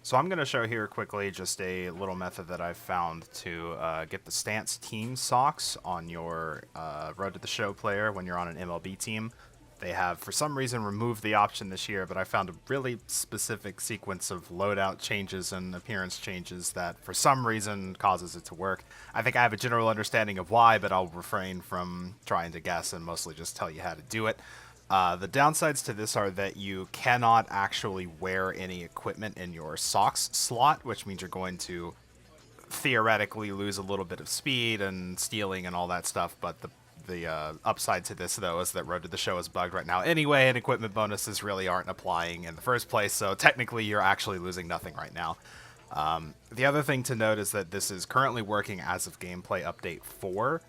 So I'm going to show here quickly just a little method that I've found to get the stance team socks on your Road to the Show player when you're on an MLB team. They have, for some reason, removed the option this year, but I found a really specific sequence of loadout changes and appearance changes that, for some reason, causes it to work. I think I have a general understanding of why, but I'll refrain from trying to guess and mostly just tell you how to do it. The downsides to this are that you cannot actually wear any equipment in your socks slot, which means you're going to theoretically lose a little bit of speed and stealing and all that stuff. But the upside to this, though, is that Road to the Show is bugged right now anyway, and equipment bonuses really aren't applying in the first place, so technically you're actually losing nothing right now. The other thing to note is that this is currently working as of gameplay update 4.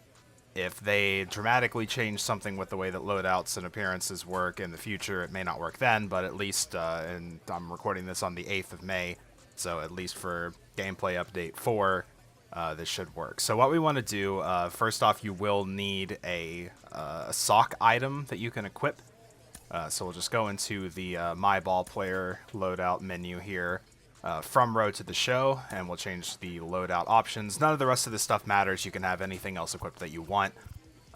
If they dramatically change something with the way that loadouts and appearances work in the future, it may not work then, but at least, and I'm recording this on the 8th of May, so at least for gameplay update 4, this should work. So what we want to do, first off, you will need a sock item that you can equip. So we'll just go into the My Player loadout menu here. From Road to the Show, and we'll change the loadout options. None of the rest of this stuff matters. You can have anything else equipped that you want.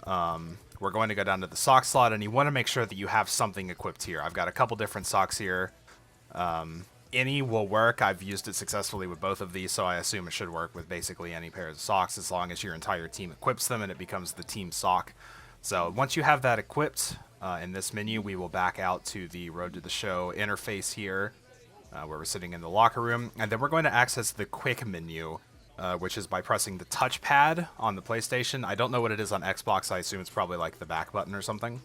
We're going to go down to the sock slot, and you want to make sure that you have something equipped here. I've got a couple different socks here. Any will work. I've used it successfully with both of these, so I assume it should work with basically any pair of socks as long as your entire team equips them and it becomes the team sock. So once you have that equipped, in this menu, we will back out to the Road to the Show interface here. Where we're sitting in the locker room, and then we're going to access the quick menu, which is by pressing the touchpad on the PlayStation. I don't know what it is on Xbox. I assume it's probably like the back button or something.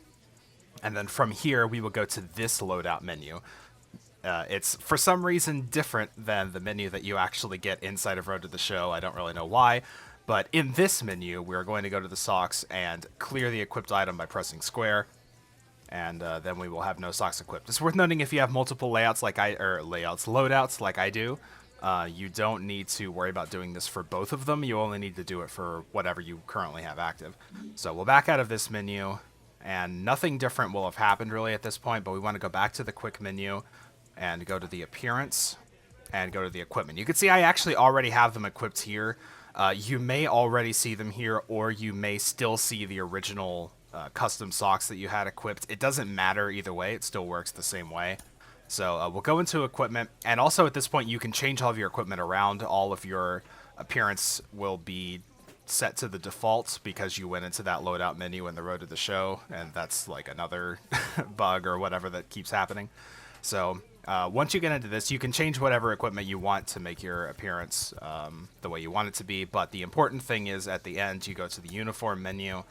And then from here, we will go to this loadout menu. It's for some reason different than the menu that you actually get inside of Road to the Show. I don't really know why. But in this menu, we're going to go to the socks and clear the equipped item by pressing square. And then we will have no socks equipped. It's worth noting if you have multiple loadouts like I do, you don't need to worry about doing this for both of them. You only need to do it for whatever you currently have active. So we'll back out of this menu, and nothing different will have happened really at this point, but we want to go back to the quick menu and go to the appearance and go to the equipment. You can see I actually already have them equipped here. You may already see them here, or you may still see the original custom socks that you had equipped. It doesn't matter either way. It still works the same way. So we'll go into equipment, and also at this point you can change all of your equipment around. All of your appearance will be set to the default because you went into that loadout menu in the Road to the Show, and that's like another bug or whatever that keeps happening. So once you get into this, you can change whatever equipment you want to make your appearance the way you want it to be, but the important thing is at the end you go to the uniform menu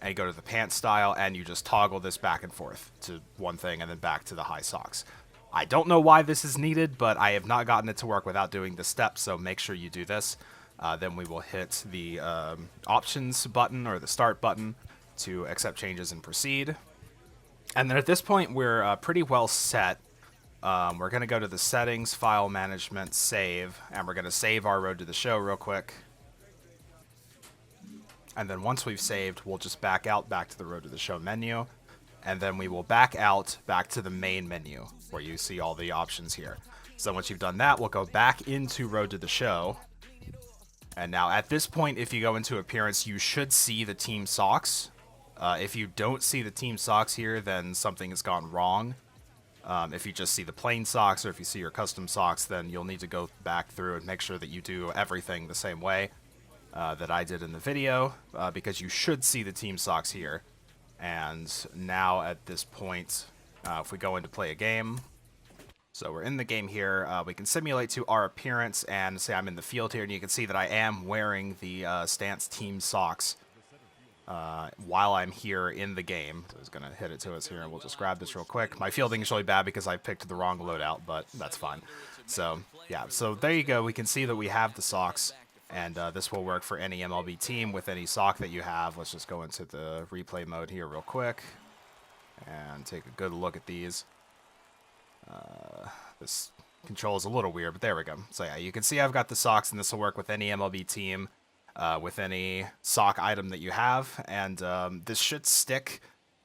and you go to the pants style, and you just toggle this back and forth to one thing and then back to the high socks. I don't know why this is needed, but I have not gotten it to work without doing the steps, so make sure you do this. Then we will hit the options button or the start button to accept changes and proceed. And then at this point, we're pretty well set. We're going to go to the settings, file management, save, and we're going to save our Road to the Show real quick. And then once we've saved, we'll just back out back to the Road to the Show menu. And then we will back out back to the main menu where you see all the options here. So once you've done that, we'll go back into Road to the Show. And now at this point, if you go into appearance, you should see the team socks. If you don't see the team socks here, then something has gone wrong. If you just see the plain socks, or if you see your custom socks, then you'll need to go back through and make sure that you do everything the same way that I did in the video, because you should see the team socks here. And now at this point, if we go in to play a game, so we're in the game here, we can simulate to our appearance and say I'm in the field here, and you can see that I am wearing the stance team socks while I'm here in the game. So I was going to hit it to us here, and we'll just grab this real quick. My fielding is really bad because I picked the wrong loadout, but that's fine. So yeah, so there you go. We can see that we have the socks. And this will work for any MLB team with any sock that you have. Let's just go into the replay mode here real quick and take a good look at these. This control is a little weird, but there we go. So yeah, you can see I've got the socks, and this will work with any MLB team, with any sock item that you have. And this should stick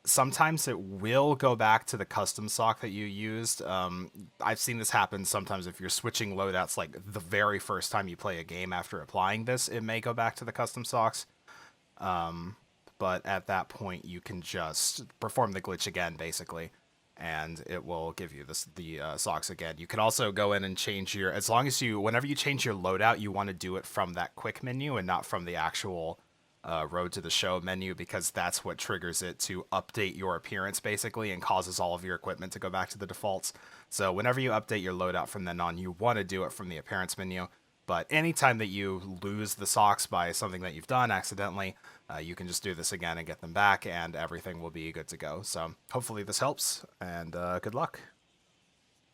Sometimes it will go back to the custom sock that you used. I've seen this happen sometimes if you're switching loadouts, like the very first time you play a game after applying this, it may go back to the custom socks. But at that point, you can just perform the glitch again, basically, and it will give you the socks again. You can also go in and change your, as long as you, whenever you change your loadout, you want to do it from that quick menu and not from the actual road to the show menu, because that's what triggers it to update your appearance basically and causes all of your equipment to go back to the defaults. So whenever you update your loadout from then on, you want to do it from the appearance menu. But anytime that you lose the socks by something that you've done accidentally, you can just do this again and get them back, and everything will be good to go. So hopefully this helps, and good luck.